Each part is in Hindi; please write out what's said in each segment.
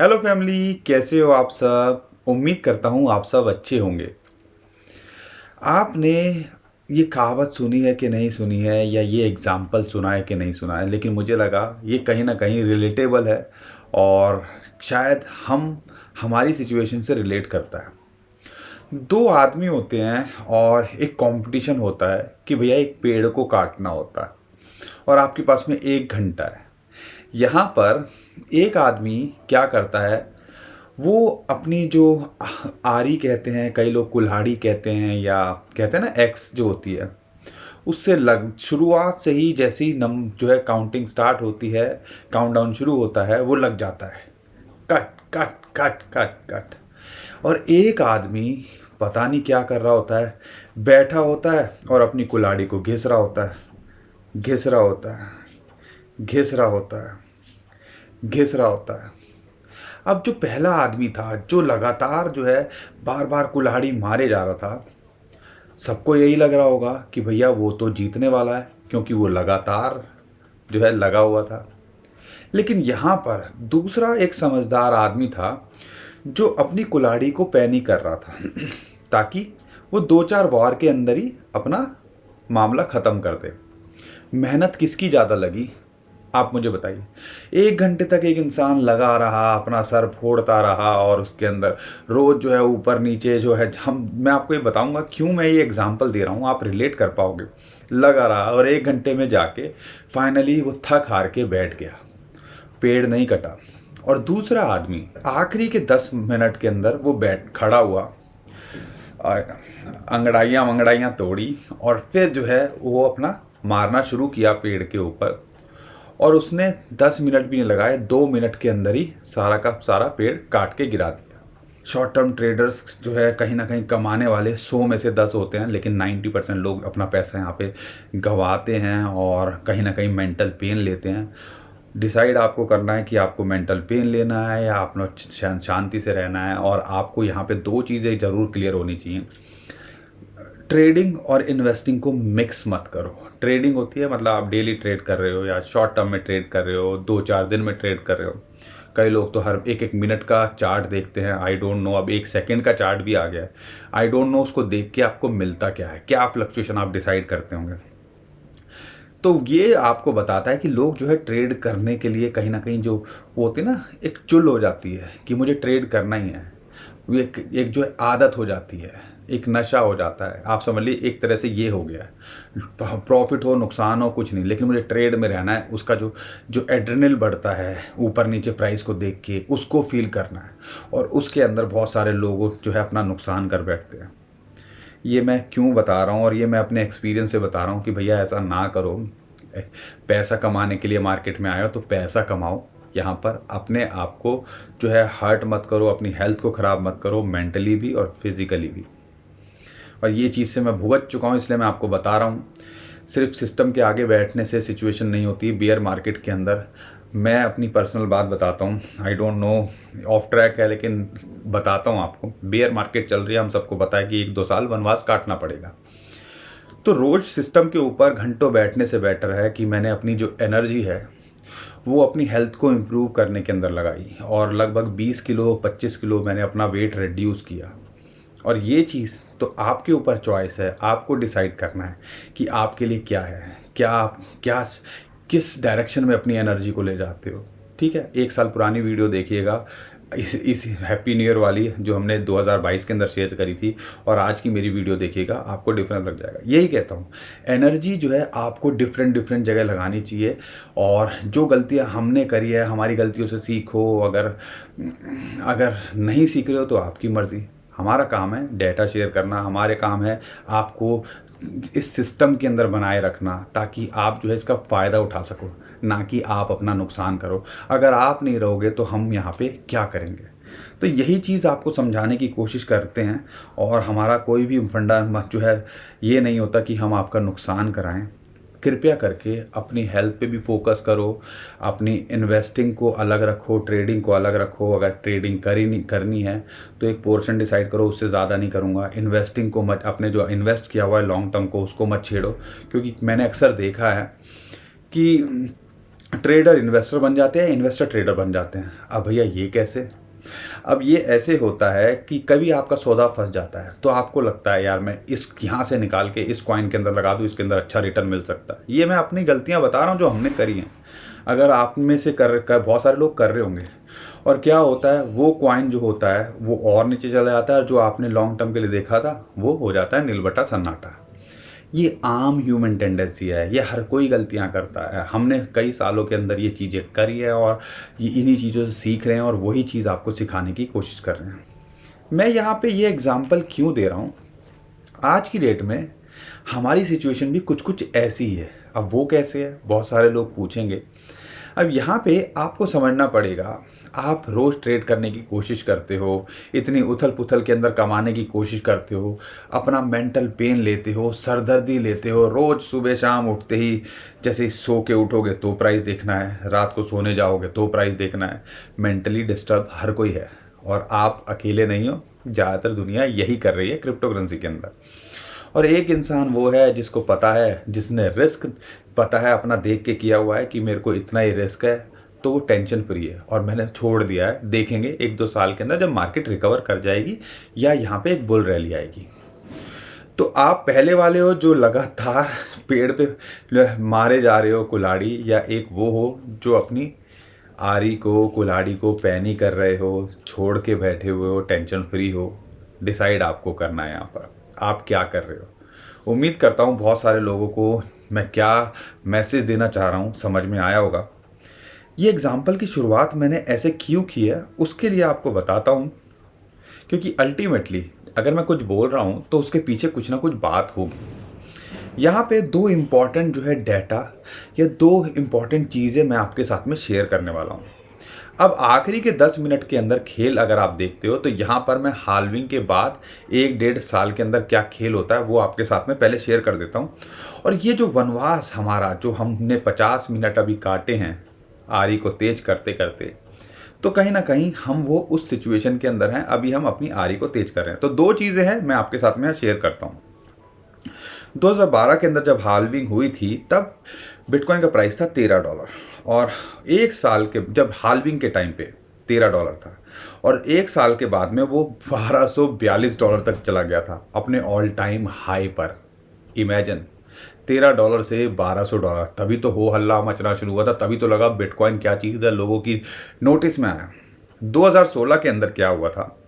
हेलो फैमिली, कैसे हो आप सब। उम्मीद करता हूँ आप सब अच्छे होंगे। आपने ये कहावत सुनी है कि नहीं सुनी है, या ये एग्जाम्पल सुना है कि नहीं सुना है, लेकिन मुझे लगा ये कहीं ना कहीं रिलेटेबल है और शायद हमारी सिचुएशन से रिलेट करता है। दो आदमी होते हैं और एक कंपटीशन होता है कि भैया एक पेड़ को काटना होता है और आपके पास में 1 घंटा है। यहाँ पर एक आदमी क्या करता है, वो अपनी जो आरी कहते हैं, कई लोग कुल्हाड़ी कहते हैं, या कहते हैं ना एक्स जो होती है, उससे लग शुरुआत से ही जैसी नम जो है काउंटिंग स्टार्ट होती है, काउंटडाउन शुरू होता है, वो लग जाता है। Cut cut cut cut cut. और एक आदमी पता नहीं क्या कर रहा होता है, बैठा होता है और अपनी कुल्हाड़ी को घिस रहा होता है, घिस रहा होता है, घिस रहा होता है, घिस रहा होता है। अब जो पहला आदमी था, जो लगातार जो है बार बार कुल्हाड़ी मारे जा रहा था, सबको यही लग रहा होगा कि भैया वो तो जीतने वाला है, क्योंकि वो लगातार जो है लगा हुआ था। लेकिन यहाँ पर दूसरा एक समझदार आदमी था, जो अपनी कुल्हाड़ी को पैनी कर रहा था ताकि वो 2-4 वार के अंदर ही अपना मामला ख़त्म कर दे। मेहनत किसकी ज़्यादा लगी, आप मुझे बताइए। 1 घंटे तक एक इंसान लगा रहा, अपना सर फोड़ता रहा, और उसके अंदर रोज़ जो है ऊपर नीचे जो है, हम मैं आपको ये बताऊंगा क्यों मैं ये एग्जांपल दे रहा हूँ, आप रिलेट कर पाओगे। लगा रहा और 1 घंटे में जाके फाइनली वो थक हार के बैठ गया, पेड़ नहीं कटा। और दूसरा आदमी आखिरी के 10 मिनट के अंदर वो बैठ खड़ा हुआ, अंगड़ाइयाँ मंगड़ाइयाँ तोड़ी, और फिर जो है वो अपना मारना शुरू किया पेड़ के ऊपर। और उसने 10 मिनट भी नहीं लगाए, 2 मिनट के अंदर ही सारा का सारा पेड़ काट के गिरा दिया। शॉर्ट टर्म ट्रेडर्स जो है कहीं ना कहीं कमाने वाले 100 में से 10 होते हैं, लेकिन 90% लोग अपना पैसा यहाँ पे गंवाते हैं और कहीं ना कहीं मेंटल पेन लेते हैं। डिसाइड आपको करना है कि आपको मेंटल पेन लेना है या अपना शांति से रहना है। और आपको यहाँ पे 2 चीज़ें ज़रूर क्लियर होनी चाहिए। ट्रेडिंग और इन्वेस्टिंग को मिक्स मत करो। ट्रेडिंग होती है मतलब आप डेली ट्रेड कर रहे हो, या शॉर्ट टर्म में ट्रेड कर रहे हो, 2-4 दिन में ट्रेड कर रहे हो। कई लोग तो हर एक एक मिनट का चार्ट देखते हैं। आई डोंट नो, अब 1 सेकंड का चार्ट भी आ गया है। आई डोंट नो उसको देख के आपको मिलता क्या है, क्या फ्लक्चुएशन आप डिसाइड करते होंगे। तो ये आपको बताता है कि लोग जो है ट्रेड करने के लिए कहीं ना कहीं जो वो होती है ना, एक चुल हो जाती है कि मुझे ट्रेड करना ही है। वो एक जो है आदत हो जाती है, एक नशा हो जाता है। आप समझ लीजिए एक तरह से ये हो गया है, प्रॉफिट हो नुकसान हो कुछ नहीं, लेकिन मुझे ट्रेड में रहना है। उसका जो जो एड्रेनल बढ़ता है ऊपर नीचे प्राइस को देख के, उसको फील करना है। और उसके अंदर बहुत सारे लोग जो है अपना नुकसान कर बैठते हैं। ये मैं क्यों बता रहा हूँ, और ये मैं अपने एक्सपीरियंस से बता रहा हूँ कि भैया ऐसा ना करो। पैसा कमाने के लिए मार्केट में आए हो तो पैसा कमाओ। यहाँ पर अपने आप को जो है हर्ट मत करो, अपनी हेल्थ को ख़राब मत करो, मेंटली भी और फिज़िकली भी। और ये चीज़ से मैं भुगत चुका हूँ, इसलिए मैं आपको बता रहा हूँ। सिर्फ सिस्टम के आगे बैठने से सिचुएशन नहीं होती बियर मार्केट के अंदर। मैं अपनी पर्सनल बात बताता हूँ, I don't know, of track है लेकिन बताता हूँ आपको। बियर मार्केट चल रही है, हम सबको पता है कि 1-2 साल वनवास काटना पड़ेगा। तो रोज़ सिस्टम के ऊपर घंटों बैठने से बेटर है कि मैंने अपनी जो एनर्जी है वो अपनी हेल्थ को इम्प्रूव करने के अंदर लगाई, और लगभग 20 किलो 25 किलो मैंने अपना वेट रिड्यूस किया। और ये चीज़ तो आपके ऊपर चॉइस है, आपको डिसाइड करना है कि आपके लिए क्या है, क्या आप क्या किस डायरेक्शन में अपनी एनर्जी को ले जाते हो। ठीक है, 1 साल पुरानी वीडियो देखिएगा, इस हैप्पी न्यू ईयर वाली जो हमने 2022 के अंदर शेयर करी थी, और आज की मेरी वीडियो देखिएगा, आपको डिफरेंस लग जाएगा। यही कहता हूँ, एनर्जी जो है आपको डिफरेंट डिफरेंट जगह लगानी चाहिए। और जो गलतियाँ हमने करी है, हमारी गलतियों से सीखो। अगर अगर नहीं सीख रहे हो तो आपकी मर्ज़ी। हमारा काम है डेटा शेयर करना, हमारे काम है आपको इस सिस्टम के अंदर बनाए रखना, ताकि आप जो है इसका फ़ायदा उठा सको, ना कि आप अपना नुकसान करो। अगर आप नहीं रहोगे तो हम यहाँ पे क्या करेंगे। तो यही चीज़ आपको समझाने की कोशिश करते हैं। और हमारा कोई भी फंडा जो है ये नहीं होता कि हम आपका नुकसान कराएं। कृपया करके अपनी हेल्थ पे भी फोकस करो, अपनी इन्वेस्टिंग को अलग रखो, ट्रेडिंग को अलग रखो। अगर ट्रेडिंग करनी है तो एक पोर्शन डिसाइड करो, उससे ज़्यादा नहीं करूँगा। इन्वेस्टिंग को मत, अपने जो इन्वेस्ट किया हुआ है लॉन्ग टर्म को, उसको मत छेड़ो। क्योंकि मैंने अक्सर देखा है कि ट्रेडर इन्वेस्टर बन जाते हैं, इन्वेस्टर ट्रेडर बन जाते हैं। अब भैया ये कैसे? अब ये ऐसे होता है कि कभी आपका सौदा फंस जाता है तो आपको लगता है यार मैं इस यहाँ से निकाल के इस कॉइन के अंदर लगा दूँ, इसके अंदर अच्छा रिटर्न मिल सकता है। ये मैं अपनी गलतियाँ बता रहा हूँ जो हमने करी हैं। अगर आप में से कर बहुत सारे लोग कर रहे होंगे। और क्या होता है, वो कॉइन जो होता है वो और नीचे चला जाता है, जो आपने लॉन्ग टर्म के लिए देखा था वो हो जाता है नीलबटा सन्नाटा। ये आम ह्यूमन टेंडेंसी है, ये हर कोई गलतियां करता है। हमने कई सालों के अंदर ये चीज़ें करी है और ये इन्हीं चीज़ों से सीख रहे हैं और वही चीज़ आपको सिखाने की कोशिश कर रहे हैं। मैं यहाँ पे ये एग्जांपल क्यों दे रहा हूँ, आज की डेट में हमारी सिचुएशन भी कुछ कुछ ऐसी ही है। अब वो कैसे है, बहुत सारे लोग पूछेंगे। अब यहाँ पे आपको समझना पड़ेगा, आप रोज़ ट्रेड करने की कोशिश करते हो, इतनी उथल पुथल के अंदर कमाने की कोशिश करते हो, अपना मेंटल पेन लेते हो, सरदर्दी लेते हो, रोज़ सुबह शाम उठते ही जैसे ही सो के उठोगे तो प्राइस देखना है, रात को सोने जाओगे तो प्राइस देखना है। मेंटली डिस्टर्ब हर कोई है और आप अकेले नहीं हो, ज़्यादातर दुनिया यही कर रही है क्रिप्टो करेंसी के अंदर। और एक इंसान वो है जिसको पता है, जिसने रिस्क पता है अपना देख के किया हुआ है कि मेरे को इतना ही रिस्क है, तो वो टेंशन फ्री है और मैंने छोड़ दिया है। देखेंगे 1-2 साल के अंदर जब मार्केट रिकवर कर जाएगी या यहाँ पे एक बुल रैली आएगी। तो आप पहले वाले हो जो लगातार पेड़ पे मारे जा रहे हो कुल्हाड़ी, या एक वो हो जो अपनी आरी को कुल्हाड़ी को पैनी कर रहे हो, छोड़ के बैठे हुए हो, टेंशन फ्री हो। डिसाइड आपको करना है यहाँ पर आप क्या कर रहे हो। उम्मीद करता हूँ बहुत सारे लोगों को मैं क्या मैसेज देना चाह रहा हूँ समझ में आया होगा। ये एग्जाम्पल की शुरुआत मैंने ऐसे क्यों की है उसके लिए आपको बताता हूँ, क्योंकि अल्टीमेटली अगर मैं कुछ बोल रहा हूँ तो उसके पीछे कुछ ना कुछ बात होगी। यहाँ पे दो इम्पॉर्टेंट जो है डाटा या दो इम्पॉर्टेंट चीज़ें मैं आपके साथ में शेयर करने वाला हूँ। अब आखिरी के 10 मिनट के अंदर खेल अगर आप देखते हो तो यहाँ पर मैं हाल्विंग के बाद 1-1.5 साल के अंदर क्या खेल होता है वो आपके साथ में पहले शेयर कर देता हूँ। और ये जो वनवास हमारा जो हमने 50 मिनट अभी काटे हैं आरी को तेज करते करते, तो कहीं ना कहीं हम वो उस सिचुएशन के अंदर हैं, अभी हम अपनी आरी को तेज कर रहे हैं। तो दो चीज़ें हैं मैं आपके साथ में शेयर करता हूँ। 2012 के अंदर जब हाल्विंग हुई थी तब बिटकॉइन का प्राइस था $13 और एक साल के जब हाल्विंग के टाइम पे $13 था और एक साल के बाद में वो $1242 तक चला गया था अपने ऑल टाइम हाई पर। इमेजिन $13 से $1200, तभी तो हो हल्ला मचना शुरू हुआ था, तभी तो लगा बिटकॉइन क्या चीज़ है, लोगों की नोटिस में आया। 2016 के अंदर क्या हुआ था,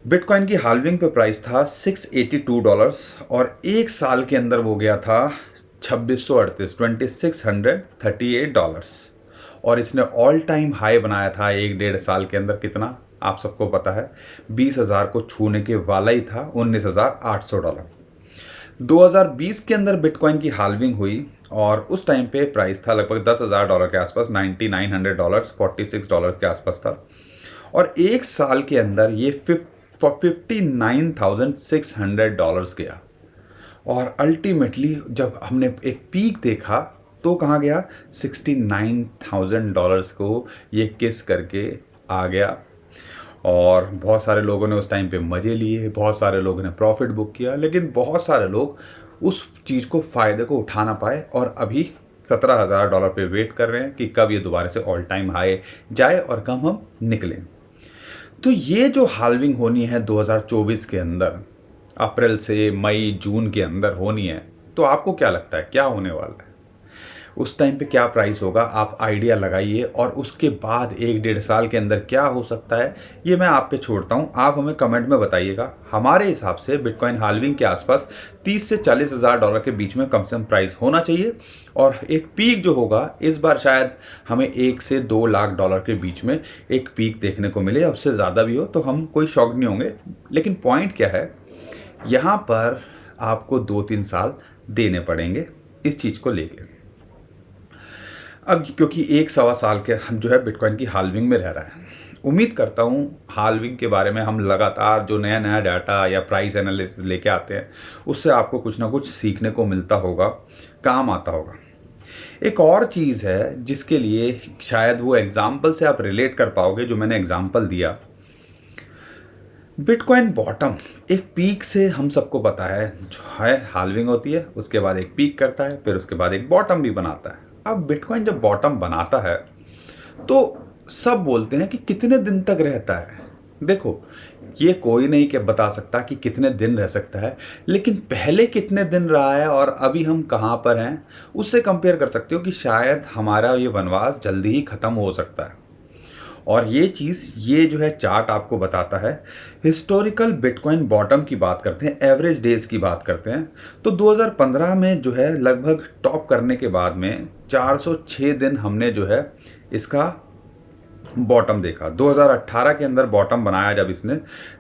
बिटकॉइन की हाल्विंग पे प्राइस था $682 और एक साल के अंदर वो गया था 2638 और इसने ऑल टाइम हाई बनाया था 1-1.5 साल के अंदर। कितना आप सबको पता है, 20,000 को छूने के वाला ही था, $19,800। 2020 के अंदर बिटकॉइन की हाल्विंग हुई और उस टाइम पे प्राइस था लगभग $10,000 के आसपास, $9,900 $46 के आसपास था और एक साल के अंदर ये $59,600 गया। और अल्टीमेटली जब हमने एक पीक देखा तो कहाँ गया, $69,000 को ये किस करके आ गया। और बहुत सारे लोगों ने उस टाइम पे मज़े लिए, बहुत सारे लोगों ने प्रॉफिट बुक किया, लेकिन बहुत सारे लोग उस चीज़ को फ़ायदे को उठा ना पाए और अभी $17,000 पे वेट कर रहे हैं कि कब ये दोबारा से ऑल टाइम हाई जाए और कब हम निकलें। तो ये जो हाल्विंग होनी है 2024 के अंदर, अप्रैल से मई जून के अंदर होनी है, तो आपको क्या लगता है क्या होने वाला है, उस टाइम पे क्या प्राइस होगा, आप आइडिया लगाइए। और उसके बाद 1-1.5 साल के अंदर क्या हो सकता है ये मैं आप पे छोड़ता हूँ, आप हमें कमेंट में बताइएगा। हमारे हिसाब से बिटकॉइन हाल्विंग के आसपास 30 से $40,000 के बीच में कम से कम प्राइस होना चाहिए और एक पीक जो होगा इस बार शायद हमें 1 से 2 लाख डॉलर के बीच में एक पीक देखने को मिले, उससे ज़्यादा भी हो तो हम कोई शॉक नहीं होंगे। लेकिन पॉइंट क्या है, यहाँ पर आपको 2-3 साल देने पड़ेंगे इस चीज़ को लेकर। अब क्योंकि 1-1.25 साल के हम जो है बिटकॉइन की हाल्विंग में रह रहा है, उम्मीद करता हूँ हाल्विंग के बारे में हम लगातार जो नया नया डाटा या प्राइस एनालिसिस लेके आते हैं उससे आपको कुछ ना कुछ सीखने को मिलता होगा, काम आता होगा। एक और चीज़ है जिसके लिए शायद वो एग्जाम्पल से आप रिलेट कर पाओगे जो मैंने एग्जाम्पल दिया। बिटकॉइन बॉटम एक पीक से हम सबको पता है जो है हाल्विंग होती है, उसके बाद एक पीक करता है, फिर उसके बाद एक बॉटम भी बनाता है। अब बिटकॉइन जब बॉटम बनाता है तो सब बोलते हैं कि कितने दिन तक रहता है। देखो, ये कोई नहीं कि बता सकता कि कितने दिन रह सकता है, लेकिन पहले कितने दिन रहा है और अभी हम कहाँ पर हैं उससे कंपेयर कर सकते हो कि शायद हमारा ये वनवास जल्दी ही ख़त्म हो सकता है। और ये चीज़, ये जो है चार्ट आपको बताता है। हिस्टोरिकल बिटकॉइन बॉटम की बात करते हैं, एवरेज डेज की बात करते हैं, तो 2015 में जो है लगभग टॉप करने के बाद में 406 दिन हमने जो है इसका बॉटम देखा। 2018 के अंदर बॉटम बनाया जब इसने,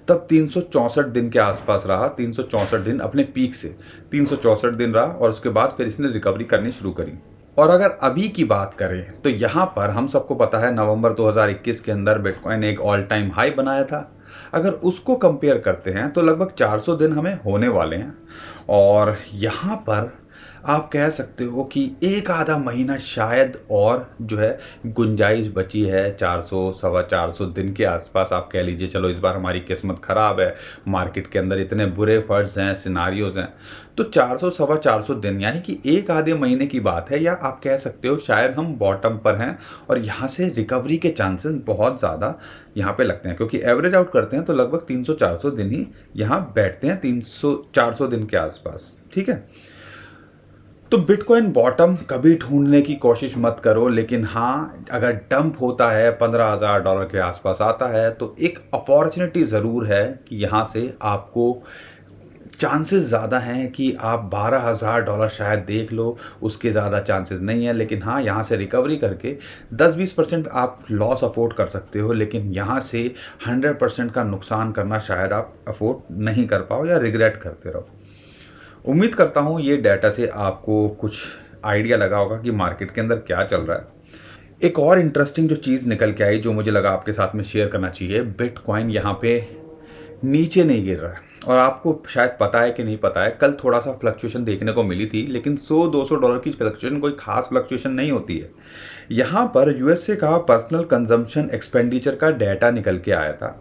तब 364 दिन के आसपास रहा। 364 दिन अपने पीक से 364 दिन रहा और उसके बाद फिर इसने रिकवरी करनी शुरू करी। और अगर अभी की बात करें तो यहाँ पर हम सबको पता है नवंबर 2021 के अंदर बिटकॉइन एक ऑल टाइम हाई बनाया था। अगर उसको कंपेयर करते हैं तो लगभग 400 दिन हमें होने वाले हैं। और यहाँ पर आप कह सकते हो कि एक आधा महीना शायद और जो है गुंजाइश बची है। 400 सवा 400 दिन के आसपास आप कह लीजिए। चलो, इस बार हमारी किस्मत ख़राब है, मार्केट के अंदर इतने बुरे फर्ड्स हैं, सिनारियोज़ हैं, तो 400 सवा 400 दिन यानी कि एक आधे महीने की बात है। या आप कह सकते हो शायद हम बॉटम पर हैं और यहाँ से रिकवरी के चांसेस बहुत ज़्यादा यहाँ पे लगते हैं, क्योंकि एवरेज आउट करते हैं तो लगभग 300-400 दिन ही यहाँ बैठते हैं, 300-400 दिन के आसपास। ठीक है, तो बिटकॉइन बॉटम कभी ढूंढने की कोशिश मत करो, लेकिन हाँ, अगर डंप होता है $15,000 के आसपास आता है तो एक अपॉर्चुनिटी ज़रूर है कि यहाँ से आपको चांसेस ज़्यादा हैं कि आप $12,000 शायद देख लो। उसके ज़्यादा चांसेस नहीं है, लेकिन हाँ, यहाँ से रिकवरी करके 10-20% आप लॉस अफोर्ड कर सकते हो, लेकिन यहाँ से 100% का नुकसान करना शायद आप अफोर्ड नहीं कर पाओ या रिग्रेट करते रहो। उम्मीद करता हूँ ये डाटा से आपको कुछ आइडिया लगा होगा कि मार्केट के अंदर क्या चल रहा है। एक और इंटरेस्टिंग जो चीज़ निकल के आई, जो मुझे लगा आपके साथ में शेयर करना चाहिए, बिटकॉइन यहाँ पे नीचे नहीं गिर रहा है। और आपको शायद पता है कि नहीं पता है, कल थोड़ा सा फ्लक्चुएशन देखने को मिली थी, लेकिन $100-200 की फ्लक्चुएशन कोई खास फ्लक्चुएशन नहीं होती है। यहाँ पर यूएसए का पर्सनल कंजम्पशन एक्सपेंडिचर का डाटा निकल के आया था,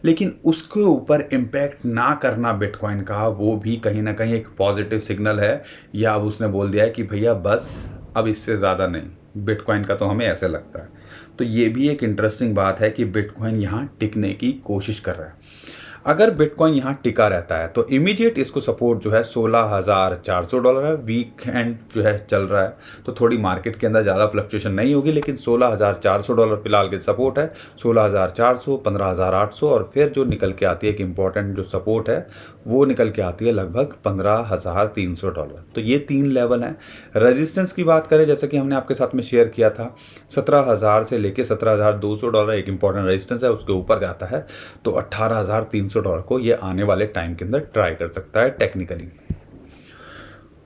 लेकिन उसके ऊपर इम्पैक्ट ना करना बिटकॉइन का, वो भी कहीं ना कहीं एक पॉजिटिव सिग्नल है। या अब उसने बोल दिया है कि भैया बस, अब इससे ज़्यादा नहीं बिटकॉइन का, तो हमें ऐसे लगता है। तो ये भी एक इंटरेस्टिंग बात है कि बिटकॉइन यहाँ टिकने की कोशिश कर रहा है। अगर बिटकॉइन यहाँ टिका रहता है तो इमीडिएट इसको सपोर्ट जो है $16,400 है। वीक एंड जो है चल रहा है, तो थोड़ी मार्केट के अंदर ज़्यादा फ्लक्चुएशन नहीं होगी, लेकिन $16,400 फिलहाल के सपोर्ट है। 16,400, 15,800 और फिर जो निकल के आती है एक इम्पॉर्टेंट जो सपोर्ट है वो निकल के आती है लगभग $15,300। तो ये 3 लेवल हैं। रेजिस्टेंस की बात करें, जैसे कि हमने आपके साथ में शेयर किया था, 17,000 से लेके $17,200 एक इम्पॉर्टेंट रेजिस्टेंस है। उसके ऊपर जाता है तो $18,300 को ये आने वाले टाइम के अंदर ट्राई कर सकता है टेक्निकली।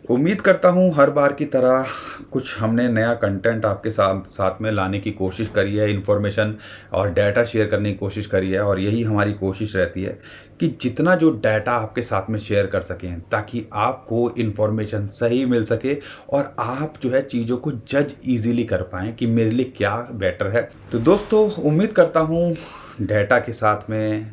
उम्मीद करता हूँ हर बार की तरह कुछ हमने नया कंटेंट आपके साथ में लाने की कोशिश करी है, इन्फॉर्मेशन और डाटा शेयर करने की कोशिश करी है। और यही हमारी कोशिश रहती है कि जितना जो डाटा आपके साथ में शेयर कर सकें, ताकि आपको इन्फॉर्मेशन सही मिल सके और आप जो है चीज़ों को जज ईजीली कर पाएँ कि मेरे लिए क्या बेटर है। तो दोस्तों, उम्मीद करता हूँ डाटा के साथ में,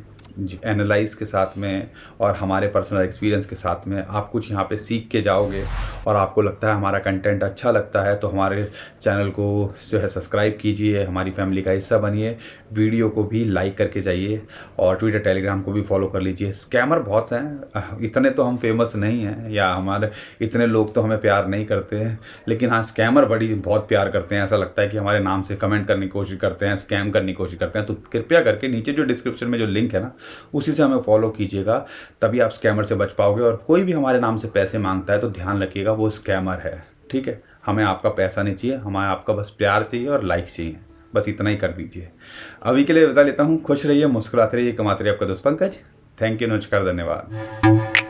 एनालाइज के साथ में और हमारे पर्सनल एक्सपीरियंस के साथ में आप कुछ यहाँ पे सीख के जाओगे। और आपको लगता है हमारा कंटेंट अच्छा लगता है तो हमारे चैनल को जो है सब्सक्राइब कीजिए, हमारी फैमिली का हिस्सा बनिए, वीडियो को भी लाइक करके जाइए और ट्विटर टेलीग्राम को भी फॉलो कर लीजिए। स्कैमर बहुत हैं, इतने तो हम फेमस नहीं हैं या हमारे इतने लोग तो हमें प्यार नहीं करते हैं, लेकिन हाँ, स्कैमर बहुत प्यार करते हैं। ऐसा लगता है कि हमारे नाम से कमेंट करने की कोशिश करते हैं, स्कैम करने की कोशिश करते हैं। तो कृपया करके नीचे जो डिस्क्रिप्शन में जो लिंक है ना, उसी से हमें फॉलो कीजिएगा, तभी आप स्कैमर से बच पाओगे। और कोई भी हमारे नाम से पैसे मांगता है तो ध्यान रखिएगा वो स्कैमर है। ठीक है, हमें आपका पैसा नहीं चाहिए, हमें आपका बस प्यार चाहिए और लाइक चाहिए। बस इतना ही कर दीजिए। अभी के लिए बता लेता हूँ, खुश रहिए, मुस्कुराते रहिए, कमाते रहिए। आपका दोस्त पंकज। थैंक यू, नमस्कार, धन्यवाद।